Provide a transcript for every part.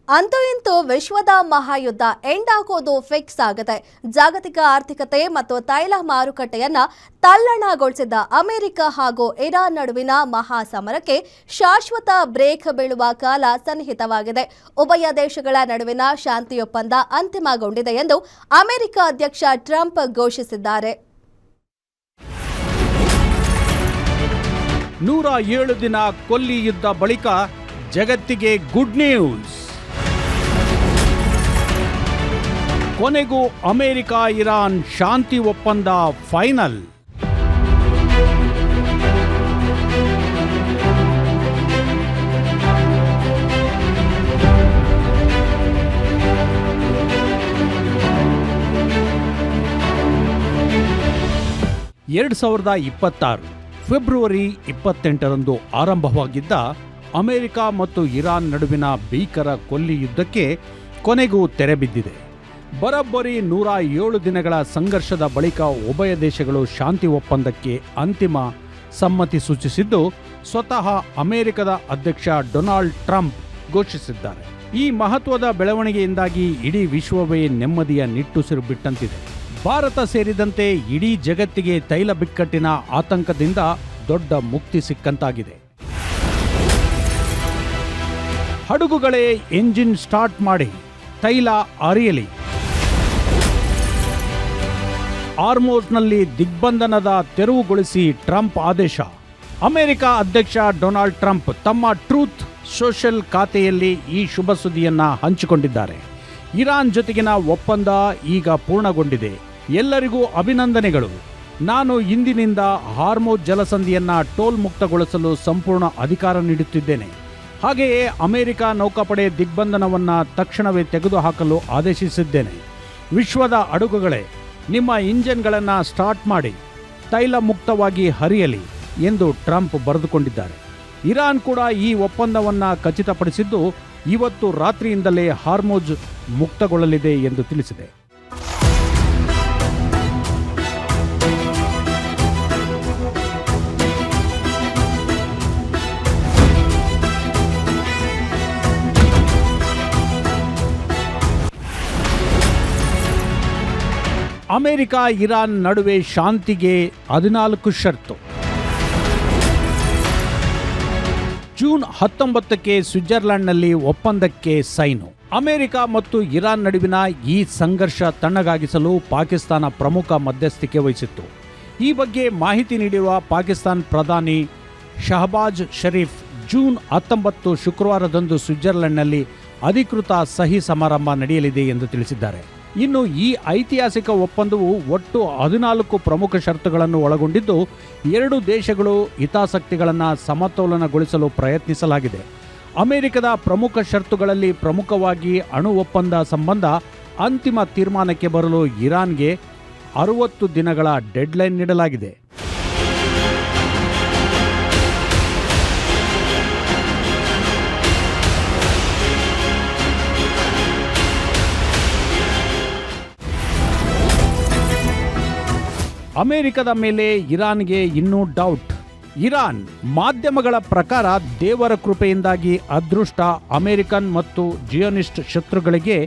ಅಂತೂ ಇಂತೂ ವಿಶ್ವದ ಮಹಾಯುದ್ಧ ಎಂಡ್ ಆಗೋದು ಫಿಕ್ಸ್ ಆಗುತ್ತೆ. ಜಾಗತಿಕ ಆರ್ಥಿಕತೆ ಮತ್ತು ತೈಲ ಮಾರುಕಟ್ಟೆಯನ್ನ ತಲ್ಲಣಗೊಳಿಸಿದ್ದ ಅಮೆರಿಕ ಹಾಗೂ ಇರಾನ್ ನಡುವಿನ ಮಹಾಸಮರಕ್ಕೆ ಶಾಶ್ವತ ಬ್ರೇಕ್ ಬೀಳುವ ಕಾಲ ಸನ್ನಿಹಿತವಾಗಿದೆ. ಉಭಯ ದೇಶಗಳ ನಡುವಿನ ಶಾಂತಿ ಒಪ್ಪಂದ ಅಂತಿಮಗೊಂಡಿದೆ ಎಂದು ಅಮೆರಿಕ ಅಧ್ಯಕ್ಷ ಟ್ರಂಪ್ ಘೋಷಿಸಿದ್ದಾರೆ. 107 ದಿನ ಕೊಲ್ಲಿ ಯುದ್ಧ ಬಳಿಕ ಜಗತ್ತಿಗೆ ಗುಡ್ ನ್ಯೂಸ್. ಕೊನೆಗೂ ಅಮೆರಿಕ ಇರಾನ್ ಶಾಂತಿ ಒಪ್ಪಂದ ಫೈನಲ್. ಫೆಬ್ರವರಿ 28ರಂದು ಆರಂಭವಾಗಿದ್ದ ಅಮೆರಿಕ ಮತ್ತು ಇರಾನ್ ನಡುವಿನ ಭೀಕರ ಕೊಲ್ಲಿ ಯುದ್ಧಕ್ಕೆ ಕೊನೆಗೂ ತೆರೆ ಬಿದ್ದಿದೆ. ಬರೋಬ್ಬರಿ 107 ದಿನಗಳ ಸಂಘರ್ಷದ ಬಳಿಕ ಉಭಯ ದೇಶಗಳು ಶಾಂತಿ ಒಪ್ಪಂದಕ್ಕೆ ಅಂತಿಮ ಸಮ್ಮತಿ ಸೂಚಿಸಿದ್ದು ಸ್ವತಃ ಅಮೆರಿಕದ ಅಧ್ಯಕ್ಷ ಡೊನಾಲ್ಡ್ ಟ್ರಂಪ್ ಘೋಷಿಸಿದ್ದಾರೆ. ಈ ಮಹತ್ವದ ಬೆಳವಣಿಗೆಯಿಂದಾಗಿ ಇಡೀ ವಿಶ್ವವೇ ನೆಮ್ಮದಿಯ ನಿಟ್ಟುಸಿರು ಬಿಟ್ಟಂತಿದೆ. ಭಾರತ ಸೇರಿದಂತೆ ಇಡೀ ಜಗತ್ತಿಗೆ ತೈಲ ಬಿಕ್ಕಟ್ಟಿನ ಆತಂಕದಿಂದ ದೊಡ್ಡ ಮುಕ್ತಿ ಸಿಕ್ಕಂತಾಗಿದೆ. ಹಡಗುಗಳೇ ಎಂಜಿನ್ ಸ್ಟಾರ್ಟ್ ಮಾಡಿ, ತೈಲ ಅರಿಯಲಿ. ಹಾರ್ಮುಜ್ನಲ್ಲಿ ದಿಗ್ಬಂಧನದ ತೆರವುಗೊಳಿಸಿ ಟ್ರಂಪ್ ಆದೇಶ. ಅಮೆರಿಕ ಅಧ್ಯಕ್ಷ ಡೊನಾಲ್ಡ್ ಟ್ರಂಪ್ ತಮ್ಮ ಟ್ರೂತ್ ಸೋಷಿಯಲ್ ಖಾತೆಯಲ್ಲಿ ಈ ಶುಭ ಸುದ್ದಿಯನ್ನ ಹಂಚಿಕೊಂಡಿದ್ದಾರೆ. ಇರಾನ್ ಜೊತೆಗಿನ ಒಪ್ಪಂದ ಈಗ ಪೂರ್ಣಗೊಂಡಿದೆ. ಎಲ್ಲರಿಗೂ ಅಭಿನಂದನೆಗಳು. ನಾನು ಇಂದಿನಿಂದ ಹಾರ್ಮುಜ್ ಜಲಸಂಧಿಯನ್ನ ಟೋಲ್ ಮುಕ್ತಗೊಳಿಸಲು ಸಂಪೂರ್ಣ ಅಧಿಕಾರ ನೀಡುತ್ತಿದ್ದೇನೆ. ಹಾಗೆಯೇ ಅಮೆರಿಕ ನೌಕಾಪಡೆ ದಿಗ್ಬಂಧನವನ್ನು ತಕ್ಷಣವೇ ತೆಗೆದುಹಾಕಲು ಆದೇಶಿಸಿದ್ದೇನೆ. ವಿಶ್ವದ ಹಡಗುಗಳೇ, ನಿಮ್ಮ ಇಂಜಿನ್ಗಳನ್ನು ಸ್ಟಾರ್ಟ್ ಮಾಡಿ, ತೈಲ ಮುಕ್ತವಾಗಿ ಹರಿಯಲಿ ಎಂದು ಟ್ರಂಪ್ ಬರೆದುಕೊಂಡಿದ್ದಾರೆ. ಇರಾನ್ ಕೂಡ ಈ ಒಪ್ಪಂದವನ್ನು ಖಚಿತಪಡಿಸಿದ್ದು ಇವತ್ತು ರಾತ್ರಿಯಿಂದಲೇ ಹಾರ್ಮುಜ್ ಮುಕ್ತಗೊಳ್ಳಲಿದೆ ಎಂದು ತಿಳಿಸಿದೆ. ಅಮೆರಿಕ ಇರಾನ್ ನಡುವೆ ಶಾಂತಿಗೆ 14 ಷರತ್ತು. ಜೂನ್ 19ಕ್ಕೆ ಸ್ವಿಟ್ಜರ್ಲೆಂಡ್ನಲ್ಲಿ ಒಪ್ಪಂದಕ್ಕೆ ಸೈನು. ಅಮೆರಿಕ ಮತ್ತು ಇರಾನ್ ನಡುವಿನ ಈ ಸಂಘರ್ಷ ತಣ್ಣಗಾಗಿಸಲು ಪಾಕಿಸ್ತಾನ ಪ್ರಮುಖ ಮಧ್ಯಸ್ಥಿಕೆ ವಹಿಸಿತ್ತು. ಈ ಬಗ್ಗೆ ಮಾಹಿತಿ ನೀಡಿರುವ ಪಾಕಿಸ್ತಾನ ಪ್ರಧಾನಿ ಶಹಬಾಜ್ ಷರೀಫ್ ಜೂನ್ 19 ಶುಕ್ರವಾರದಂದು ಸ್ವಿಟ್ಜರ್ಲೆಂಡ್ನಲ್ಲಿ ಅಧಿಕೃತ ಸಹಿ ಸಮಾರಂಭ ನಡೆಯಲಿದೆ ಎಂದು ತಿಳಿಸಿದ್ದಾರೆ. ಇನ್ನು ಈ ಐತಿಹಾಸಿಕ ಒಪ್ಪಂದವು ಒಟ್ಟು 14 ಪ್ರಮುಖ ಷರತ್ತುಗಳನ್ನು ಒಳಗೊಂಡಿದ್ದು ಎರಡು ದೇಶಗಳು ಹಿತಾಸಕ್ತಿಗಳನ್ನು ಸಮತೋಲನಗೊಳಿಸಲು ಪ್ರಯತ್ನಿಸಲಾಗಿದೆ. ಅಮೆರಿಕದ ಪ್ರಮುಖ ಷರತ್ತುಗಳಲ್ಲಿ ಪ್ರಮುಖವಾಗಿ ಅಣು ಒಪ್ಪಂದ ಸಂಬಂಧ ಅಂತಿಮ ತೀರ್ಮಾನಕ್ಕೆ ಬರಲು ಇರಾನ್ಗೆ 60 ದಿನಗಳ ಡೆಡ್ಲೈನ್ ನೀಡಲಾಗಿದೆ. ಅಮೆರಿಕದ ಮೇಲೆ ಇರಾನ್ಗೆ ಇನ್ನೂ ಡೌಟ್. ಇರಾನ್ ಮಾಧ್ಯಮಗಳ ಪ್ರಕಾರ ದೇವರ ಕೃಪೆಯಿಂದಾಗಿ ಅದೃಷ್ಟ ಅಮೆರಿಕನ್ ಮತ್ತು ಜಿಯೋನಿಸ್ಟ್ ಶತ್ರುಗಳಿಗೆ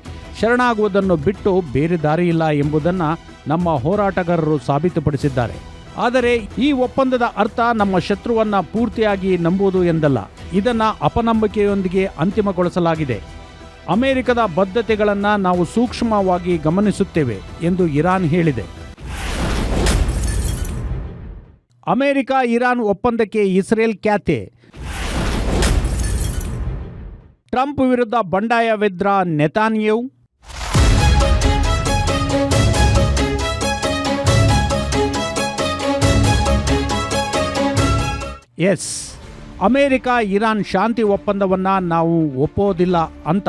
ಶರಣಾಗುವುದನ್ನು ಬಿಟ್ಟು ಬೇರೆ ದಾರಿಯಿಲ್ಲ ಎಂಬುದನ್ನು ನಮ್ಮ ಹೋರಾಟಗಾರರು ಸಾಬೀತುಪಡಿಸಿದ್ದಾರೆ. ಆದರೆ ಈ ಒಪ್ಪಂದದ ಅರ್ಥ ನಮ್ಮ ಶತ್ರುವನ್ನ ಪೂರ್ತಿಯಾಗಿ ನಂಬುವುದು ಎಂದಲ್ಲ. ಇದನ್ನು ಅಪನಂಬಿಕೆಯೊಂದಿಗೆ ಅಂತಿಮಗೊಳಿಸಲಾಗಿದೆ. ಅಮೆರಿಕದ ಬದ್ಧತೆಗಳನ್ನು ನಾವು ಸೂಕ್ಷ್ಮವಾಗಿ ಗಮನಿಸುತ್ತೇವೆ ಎಂದು ಇರಾನ್ ಹೇಳಿದೆ. ಅಮೆರಿಕ ಇರಾನ್ ಒಪ್ಪಂದಕ್ಕೆ ಇಸ್ರೇಲ್ ಖ್ಯಾತೆ. ಟ್ರಂಪ್ ವಿರುದ್ಧ ಬಂಡಾಯವೆದ್ರ ನೆತಾನ್ಯಾಹು. ಅಮೆರಿಕ ಇರಾನ್ ಶಾಂತಿ ಒಪ್ಪಂದವನ್ನು ನಾವು ಒಪ್ಪೋದಿಲ್ಲ ಅಂತ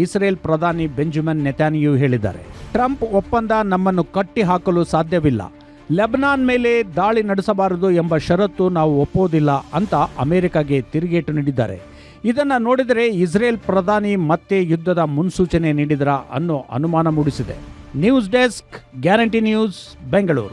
ಇಸ್ರೇಲ್ ಪ್ರಧಾನಿ ಬೆಂಜಮಿನ್ ನೆತಾನ್ಯಾಹು ಹೇಳಿದ್ದಾರೆ. ಟ್ರಂಪ್ ಒಪ್ಪಂದ ನಮ್ಮನ್ನು ಕಟ್ಟಿ ಹಾಕಲು ಸಾಧ್ಯವಿಲ್ಲ. ಲೆಬನಾನ್ ಮೇಲೆ ದಾಳಿ ನಡೆಸಬಾರದು ಎಂಬ ಷರತ್ತು ನಾವು ಒಪ್ಪೋದಿಲ್ಲ ಅಂತ ಅಮೆರಿಕಗೆ ತಿರುಗೇಟು ನೀಡಿದ್ದಾರೆ. ಇದನ್ನು ನೋಡಿದರೆ ಇಸ್ರೇಲ್ ಪ್ರಧಾನಿ ಮತ್ತೆ ಯುದ್ಧದ ಮುನ್ಸೂಚನೆ ನೀಡಿದರಾ ಅನ್ನೋ ಅನುಮಾನ ಮೂಡಿಸಿದೆ. News desk, guarantee news, Bengaluru.